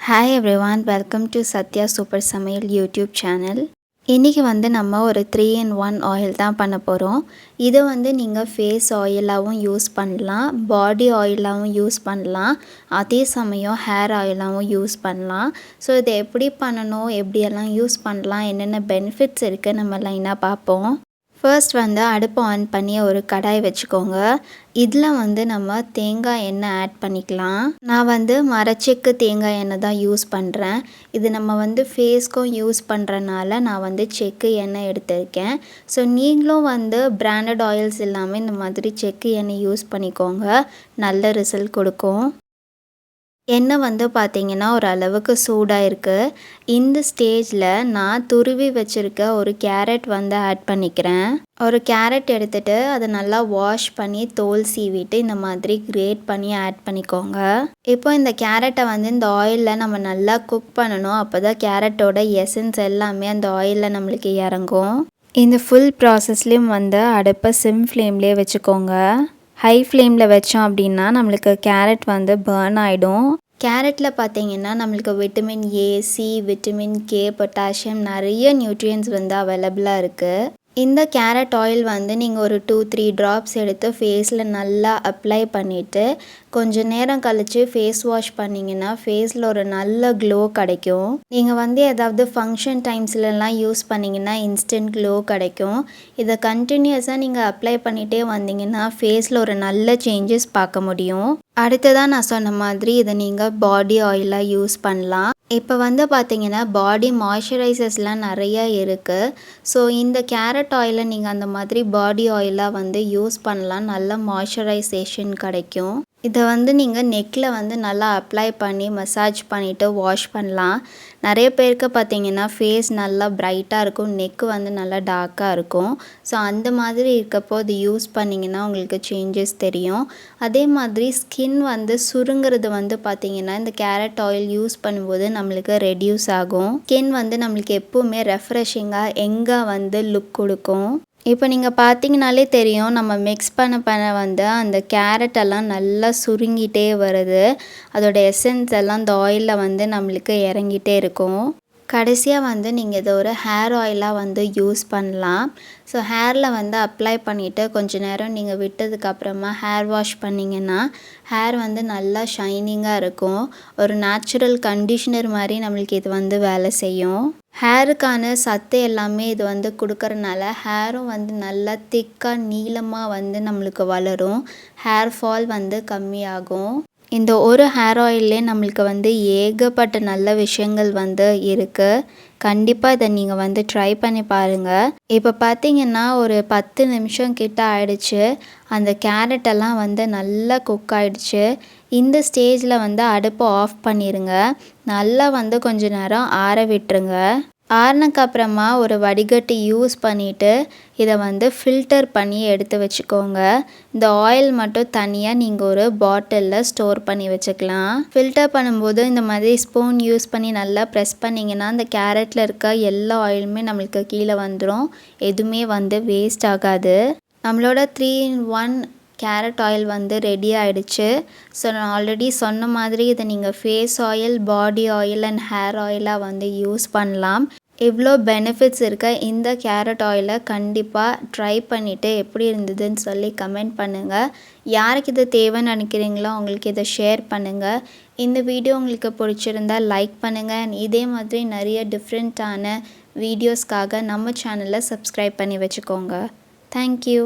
Hi everyone, welcome to Satya Super Samail YouTube channel. இன்றைக்கி நம்ம ஒரு 3-in-1 ஆயில் தான் பண்ண போகிறோம். இதை நீங்கள் ஃபேஸ் ஆயிலாகவும் யூஸ் பண்ணலாம், பாடி ஆயிலாகவும் யூஸ் பண்ணலாம், அதே சமயம் ஹேர் ஆயிலாகவும் யூஸ் பண்ணலாம். ஸோ இதை எப்படி பண்ணணும், எப்படியெல்லாம் யூஸ் பண்ணலாம், என்னென்ன பெனிஃபிட்ஸ் இருக்குது நம்ம லைனாக பார்ப்போம். ஃபர்ஸ்ட் அடுப்பு ஆன் பண்ணி ஒரு கடாய் வச்சுக்கோங்க. இதில் நம்ம தேங்காய் எண்ணெய் ஆட் பண்ணிக்கலாம். நான் மரச்செக்கு தேங்காய் எண்ணெய் தான் யூஸ் பண்ணுறேன். இது நம்ம ஃபேஸ்க்கும் யூஸ் பண்ணுறனால நான் செக்கு எண்ணெய் எடுத்திருக்கேன். ஸோ நீங்களும் பிராண்டட் ஆயில்ஸ் இல்லாமல் இந்த மாதிரி செக்கு எண்ணெய் யூஸ் பண்ணிக்கோங்க, நல்ல ரிசல்ட் கொடுக்கும். எண்ணெய் பார்த்திங்கன்னா ஒரு அளவுக்கு சூடாக இருக்குது. இந்த ஸ்டேஜில் நான் துருவி வச்சுருக்க ஒரு கேரட் ஆட் பண்ணிக்கிறேன். ஒரு கேரட் எடுத்துகிட்டு அதை நல்லா வாஷ் பண்ணி தோல் சீவிட்டு இந்த மாதிரி கிரேட் பண்ணி ஆட் பண்ணிக்கோங்க. இப்போ இந்த கேரட்டை இந்த ஆயிலில் நம்ம நல்லா குக் பண்ணணும். அப்போ தான் கேரட்டோட எசன்ஸ் எல்லாமே அந்த ஆயிலில் நம்மளுக்கு இறங்கும். இந்த ஃபுல் ப்ராசஸ்லேயும் அடுப்பை சிம் ஃப்ளேம்லேயே வச்சுக்கோங்க. ஹை ஃப்ளேமில் வச்சோம் அப்படின்னா நம்மளுக்கு கேரட் பர்ன் ஆகிடும். கேரட்டில் பார்த்திங்கன்னா நம்மளுக்கு vitamin A, C, vitamin K, potassium நிறைய நியூட்ரியன்ஸ் அவைலபிளாக இருக்குது. இந்த கேரட் ஆயில் நீங்கள் ஒரு 2-3 ட்ராப்ஸ் எடுத்து ஃபேஸில் நல்லா அப்ளை பண்ணிவிட்டு கொஞ்சம் நேரம் கழித்து ஃபேஸ் வாஷ் பண்ணிங்கன்னா ஃபேஸில் ஒரு நல்ல க்ளோ கிடைக்கும். நீங்கள் ஏதாவது ஃபங்க்ஷன் டைம்ஸ்லலாம் யூஸ் பண்ணிங்கன்னா இன்ஸ்டன்ட் க்ளோ கிடைக்கும். இதை கண்டினியூஸாக நீங்கள் அப்ளை பண்ணிகிட்டே வந்தீங்கன்னா ஃபேஸில் ஒரு நல்ல சேஞ்சஸ் பார்க்க முடியும். அடுத்ததாக நான் சொன்ன மாதிரி இதை நீங்கள் பாடி ஆயிலாக யூஸ் பண்ணலாம். இப்போ பார்த்திங்கன்னா பாடி மாய்ஸ்சரைசர்ஸ்லாம் நிறையா இருக்குது. ஸோ இந்த கேரட் ஆயிலை நீங்கள் அந்த மாதிரி பாடி ஆயிலாக யூஸ் பண்ணலாம், நல்ல மாய்ஸ்சரைசேஷன் கிடைக்கும். இதை நீங்கள் நெக்கில் நல்லா அப்ளை பண்ணி மசாஜ் பண்ணிவிட்டு வாஷ் பண்ணலாம். நிறைய பேருக்கு பார்த்திங்கன்னா ஃபேஸ் நல்லா ப்ரைட்டாக இருக்கும், நெக்கு நல்லா டார்க்காக இருக்கும். ஸோ அந்த மாதிரி இருக்கப்போ இது யூஸ் பண்ணிங்கன்னா உங்களுக்கு சேஞ்சஸ் தெரியும். அதே மாதிரி ஸ்கின் சுருங்கிறது பார்த்திங்கன்னா இந்த கேரட் ஆயில் யூஸ் பண்ணும்போது நம்மளுக்கு ரெடியூஸ் ஆகும். ஸ்கின் நம்மளுக்கு எப்போவுமே ரெஃப்ரெஷிங்காக எங்கே லுக் கொடுக்கும். இப்போ நீங்கள் பார்த்தீங்கனாலே தெரியும், நம்ம மிக்ஸ் பண்ண அந்த கேரட்டெல்லாம் நல்லா சுருங்கிட்டே வருது. அதோட எசன்ஸ் எல்லாம் அந்த ஆயிலில் நம்மளுக்கு இறங்கிட்டே இருக்கும். கடைசியாக நீங்கள் இதை ஒரு ஹேர் ஆயிலாக யூஸ் பண்ணலாம். ஸோ ஹேரில் அப்ளை பண்ணிவிட்டு கொஞ்சம் நேரம் நீங்கள் விட்டதுக்கப்புறமா ஹேர் வாஷ் பண்ணிங்கன்னா ஹேர் நல்லா ஷைனிங்காக இருக்கும். ஒரு நேச்சுரல் கண்டிஷ்னர் மாதிரி நம்மளுக்கு இது வேலை செய்யும். ஹேருக்கான சத்து எல்லாமே இது கொடுக்கறனால ஹேரும் நல்லா திக்காக நீளமாக நம்மளுக்கு வளரும். ஹேர் ஃபால் கம்மியாகும். இந்த ஒரு ஹேர் ஆயிலே நம்மளுக்கு ஏகப்பட்ட நல்ல விஷயங்கள் இருக்குது. கண்டிப்பாக இதை நீங்கள் ட்ரை பண்ணி பாருங்கள். இப்போ பார்த்தீங்கன்னா ஒரு 10 நிமிஷம் கிட்ட ஆயிடுச்சு. அந்த கேரட்டெல்லாம் நல்லா குக் ஆகிடுச்சு. இந்த ஸ்டேஜில் அடுப்பை ஆஃப் பண்ணிடுங்க. நல்லா கொஞ்சம் நேரம் ஆற விட்டுருங்க. ஆறுனக்கப்புறமா ஒரு வடிகட்டி யூஸ் பண்ணிவிட்டு இதை ஃபில்டர் பண்ணி எடுத்து வச்சுக்கோங்க. இந்த ஆயில் மட்டும் தனியாக நீங்கள் ஒரு பாட்டிலில் ஸ்டோர் பண்ணி வச்சுக்கலாம். ஃபில்டர் பண்ணும்போது இந்த மாதிரி ஸ்பூன் யூஸ் பண்ணி நல்லா ப்ரெஸ் பண்ணிங்கன்னா அந்த கேரட்டில் இருக்க எல்லா ஆயிலுமே நம்மளுக்கு கீழே வந்துடும். எதுவுமே வேஸ்ட் ஆகாது. நம்மளோட 3-in-1 கேரட் ஆயில் ரெடி ஆகிடுச்சு. ஸோ நான் ஆல்ரெடி சொன்ன மாதிரி இதை நீங்கள் face oil, body oil and hair ஆயிலாக யூஸ் பண்ணலாம். இவ்வளோ பெனிஃபிட்ஸ் இருக்க இந்த கேரட் ஆயிலை கண்டிப்பாக ட்ரை பண்ணிவிட்டு எப்படி இருந்ததுன்னு சொல்லி கமெண்ட் பண்ணுங்கள். யாருக்கு இது தேவைன்னு நினைக்கிறீங்களோ அவங்களுக்கு இதை ஷேர் பண்ணுங்கள். இந்த வீடியோ உங்களுக்கு பிடிச்சிருந்தால் லைக் பண்ணுங்கள். அண்ட் இதே மாதிரி நிறைய டிஃப்ரெண்ட்டான வீடியோஸ்க்காக நம்ம சேனலை சப்ஸ்கிரைப் பண்ணி வச்சுக்கோங்க. தேங்க்யூ.